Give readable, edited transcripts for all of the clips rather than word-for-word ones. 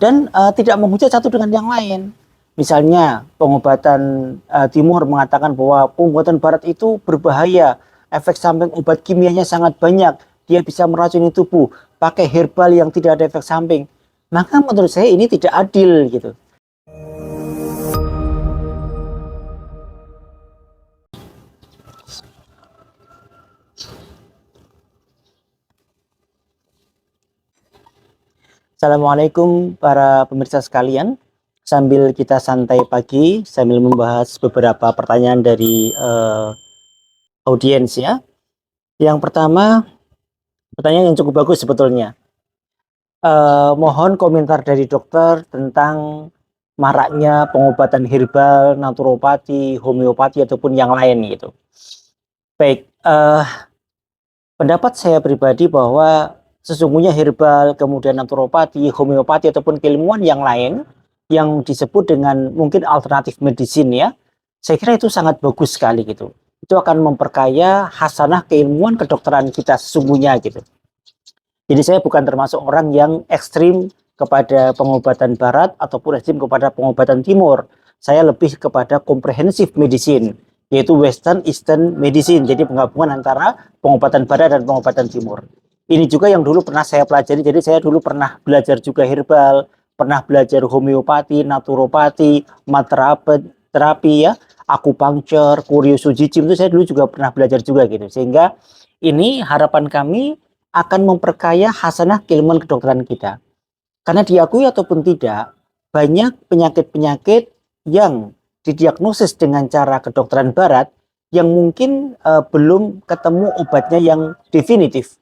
dan tidak menghujat satu dengan yang lain. Misalnya pengobatan timur mengatakan bahwa pengobatan barat itu berbahaya, efek samping obat kimianya sangat banyak, dia bisa meracuni tubuh, pakai herbal yang tidak ada efek samping. Maka menurut saya ini tidak adil gitu. Assalamualaikum para pemirsa sekalian. Sambil kita santai pagi, sambil membahas beberapa pertanyaan dari audiens ya. Yang pertama, pertanyaan yang cukup bagus sebetulnya. Mohon komentar dari dokter tentang maraknya pengobatan herbal, naturopati, homeopati ataupun yang lain gitu. Baik, pendapat saya pribadi bahwa sesungguhnya herbal, kemudian naturopati, homeopati ataupun keilmuan yang lain yang disebut dengan mungkin alternatif medicine ya, saya kira itu sangat bagus sekali gitu. Itu akan memperkaya hasanah keilmuan kedokteran kita sesungguhnya gitu. Jadi saya bukan termasuk orang yang ekstrim kepada pengobatan barat ataupun ekstrim kepada pengobatan timur. Saya lebih kepada comprehensive medicine, yaitu Western Eastern Medicine. Jadi penggabungan antara pengobatan barat dan pengobatan timur. Ini juga yang dulu pernah saya pelajari. Jadi saya dulu pernah belajar juga herbal, pernah belajar homeopati, naturopati, terapi ya, akupunktur, kuryosujicim itu saya dulu juga pernah belajar juga gitu. Sehingga ini harapan kami akan memperkaya hasanah keilmuan kedokteran kita. Karena diakui ataupun tidak, banyak penyakit-penyakit yang didiagnosis dengan cara kedokteran barat yang mungkin belum ketemu obatnya yang definitif.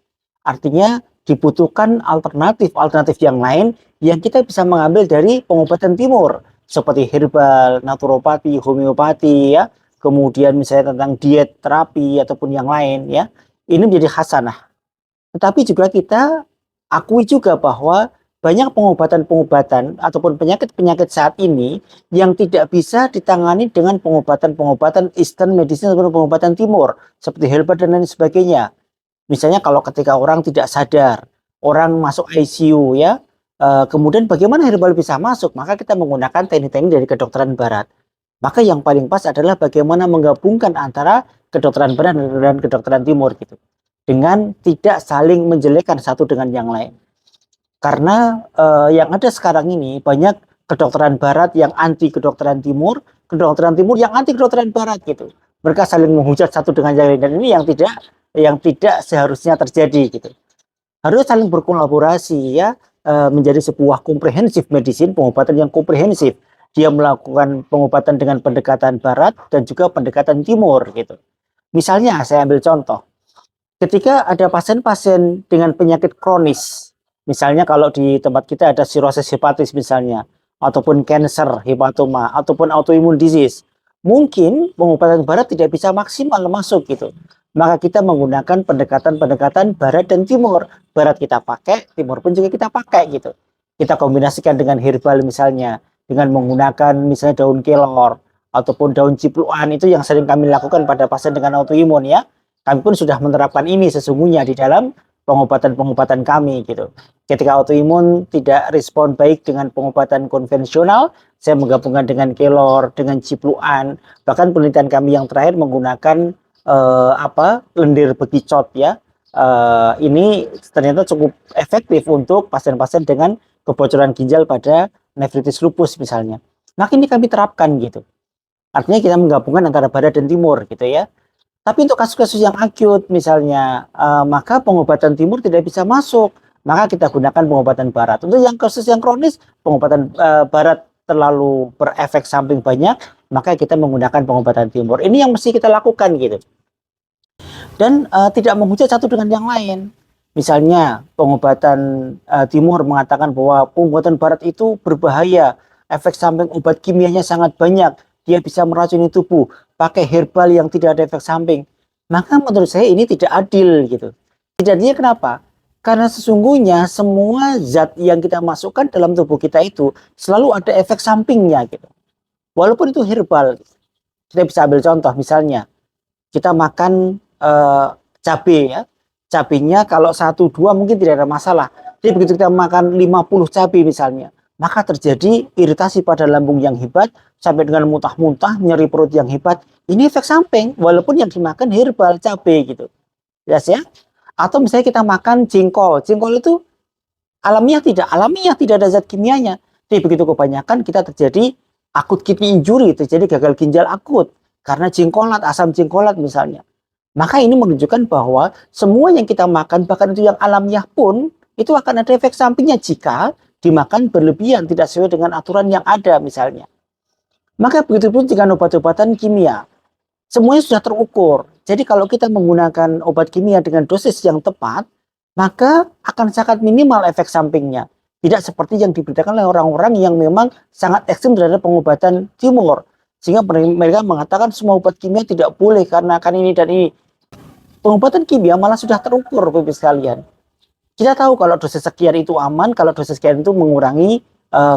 Artinya dibutuhkan alternatif-alternatif yang lain yang kita bisa mengambil dari pengobatan timur seperti herbal, naturopati, homeopati ya, kemudian misalnya tentang diet, terapi ataupun yang lain ya. Ini menjadi hasanah. Tetapi juga kita akui juga bahwa banyak pengobatan-pengobatan ataupun penyakit-penyakit saat ini yang tidak bisa ditangani dengan pengobatan-pengobatan Eastern medicine ataupun pengobatan timur seperti herbal dan lain sebagainya. Misalnya kalau ketika orang tidak sadar, orang masuk ICU ya, kemudian bagaimana herbal bisa masuk? Maka kita menggunakan teknik-teknik dari kedokteran barat. Maka yang paling pas adalah bagaimana menggabungkan antara kedokteran barat dan kedokteran timur gitu. Dengan tidak saling menjelekkan satu dengan yang lain. Karena yang ada sekarang ini banyak kedokteran barat yang anti kedokteran timur yang anti kedokteran barat gitu. Mereka saling menghujat satu dengan yang lain dan ini yang tidak seharusnya terjadi gitu. Harus saling berkolaborasi ya, menjadi sebuah comprehensive medicine, pengobatan yang komprehensif. Dia melakukan pengobatan dengan pendekatan barat dan juga pendekatan timur gitu. Misalnya saya ambil contoh. Ketika ada pasien-pasien dengan penyakit kronis, misalnya kalau di tempat kita ada cirrhosis hepatis misalnya, ataupun cancer, hepatoma, ataupun autoimmune disease, mungkin pengobatan barat tidak bisa maksimal masuk gitu. Maka kita menggunakan pendekatan-pendekatan barat dan timur. Barat kita pakai, timur pun juga kita pakai gitu. Kita kombinasikan dengan herbal misalnya, dengan menggunakan misalnya daun kelor, ataupun daun cipluan, itu yang sering kami lakukan pada pasien dengan autoimun ya. Kami pun sudah menerapkan ini sesungguhnya di dalam pengobatan-pengobatan kami gitu. Ketika autoimun tidak respon baik dengan pengobatan konvensional, saya menggabungkan dengan kelor, dengan cipluan. Bahkan penelitian kami yang terakhir menggunakan lendir bekicot ya. Ini ternyata cukup efektif untuk pasien-pasien dengan kebocoran ginjal pada nefritis lupus misalnya. Nah, ini kami terapkan gitu. Artinya kita menggabungkan antara barat dan timur gitu ya. Tapi untuk kasus-kasus yang akut misalnya, maka pengobatan timur tidak bisa masuk. Maka kita gunakan pengobatan barat. Untuk yang kasus yang kronis, pengobatan barat terlalu berefek samping banyak, maka kita menggunakan pengobatan timur. Ini yang mesti kita lakukan gitu. Dan tidak menghujat satu dengan yang lain. Misalnya pengobatan timur mengatakan bahwa pengobatan barat itu berbahaya, efek samping obat kimianya sangat banyak, dia bisa meracuni tubuh, pakai herbal yang tidak ada efek samping. Maka menurut saya ini tidak adil gitu. Tidak adilnya kenapa? Karena sesungguhnya semua zat yang kita masukkan dalam tubuh kita itu selalu ada efek sampingnya gitu. Walaupun itu herbal. Kita bisa ambil contoh misalnya kita makan cabai ya. Cabenya kalau 1 2 mungkin tidak ada masalah. Jadi begitu kita makan 50 cabai misalnya, maka terjadi iritasi pada lambung yang hebat, sampai dengan muntah-muntah, nyeri perut yang hebat. Ini efek samping, walaupun yang dimakan herbal, cabai gitu. Jelas ya? Atau misalnya kita makan jengkol. Jengkol itu alamiah tidak ada zat kimianya. Jadi begitu kebanyakan kita terjadi akut kidney injury, terjadi gagal ginjal akut karena jengkolat, asam jengkolat misalnya. Maka ini menunjukkan bahwa semua yang kita makan, bahkan itu yang alamiah pun, itu akan ada efek sampingnya jika dimakan berlebihan, tidak sesuai dengan aturan yang ada misalnya. Maka begitu pun dengan obat-obatan kimia. Semuanya sudah terukur. Jadi kalau kita menggunakan obat kimia dengan dosis yang tepat, maka akan sangat minimal efek sampingnya. Tidak seperti yang diberitakan oleh orang-orang yang memang sangat ekstrim terhadap pengobatan tumor. Sehingga mereka mengatakan semua obat kimia tidak boleh karena akan ini dan ini. Pengobatan kimia malah sudah terukur, Bapak sekalian. Kita tahu kalau dosis sekian itu aman, kalau dosis sekian itu mengurangi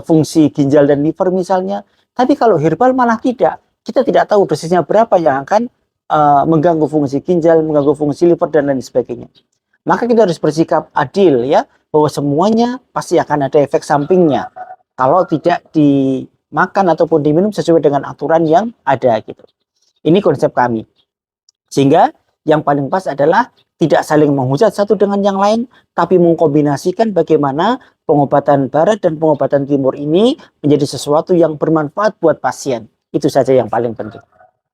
fungsi ginjal dan liver misalnya. Tapi kalau herbal malah tidak. Kita tidak tahu dosisnya berapa yang akan mengganggu fungsi ginjal, mengganggu fungsi liver dan lain sebagainya. Maka kita harus bersikap adil ya, bahwa semuanya pasti akan ada efek sampingnya kalau tidak dimakan ataupun diminum sesuai dengan aturan yang ada gitu. Ini konsep kami. Sehingga yang paling pas adalah tidak saling menghujat satu dengan yang lain, tapi mengkombinasikan bagaimana pengobatan barat dan pengobatan timur ini menjadi sesuatu yang bermanfaat buat pasien. Itu saja yang paling penting.